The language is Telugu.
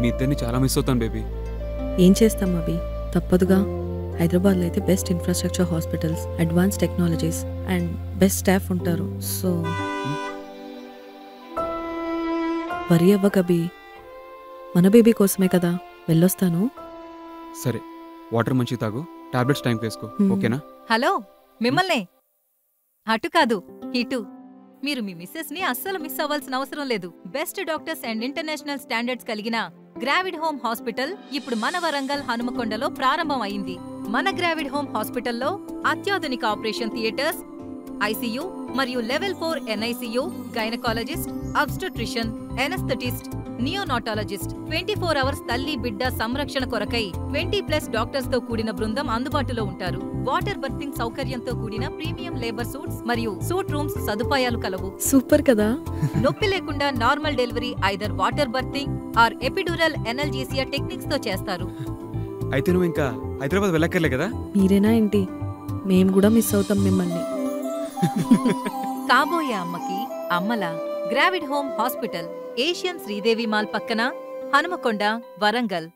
మీ ఇద్దరిని చాలా మిస్ అవుతాను బేబీ. ఏం చేస్తాం అవి, తప్పదుగా. హైదరాబాద్లో అయితే best infrastructure, hospitals, advance technologies and best staff ఉంటారు. సో వరి అవ్వక అభి, మన బేబీ కోసమే కదా. వెళ్ళొస్తాను. సరే, వాటర్ మంచిగా తాగు, టాబ్లెట్స్ టైంకి వేసుకో, ఓకేనా? హలో, మిమ్మల్నే. అటు కాదు, ఇటు. మీరు మీ మిస్సెస్ ని అస్సలు మిస్ అవ్వాల్సిన అవసరం లేదు. Best doctors and international standards కలిగిన గ్రావిడ్ హోమ్ హాస్పిటల్ ఇప్పుడు మన వరంగల్ హనుమకొండలో ప్రారంభం అయింది. మన గ్రావిడ్ హోమ్ హాస్పిటల్లో అత్యాధునిక ఆపరేషన్ థియేటర్స్, ఐసీయూ మరియు level 4 NICU, gynaecologist, obstetrician, anaesthetist, neonatologist, 24 hours తల్లి బిడ్డ సంరక్షణ కొరకై 20+ డాక్టర్స్ తో కూడిన బృందం అందుబాటులో ఉంటారు. వాటర్ బర్తింగ్ సౌకర్యంతో కూడిన ప్రీమియం లేబర్ సూట్స్ మరియు సూట్ రూమ్స్ సదుపాయాలు కలవు. సూపర్ కదా. నొప్పి లేకుండా normal delivery either water birthing or epidural analgesia techniques తో చేస్తారు. అయితే నువ్వు ఇంకా హైదరాబాద్ వెళ్ళక్కర్లే కదా? మీరేనా ఏంటి, మేము కూడా మిస్ అవుతాం మిమ్మల్ని. కాబోయే అమ్మకి అమ్మలా gravid home hospital, Asian Sridevi mall పక్కన, హనుమకొండ, వరంగల్.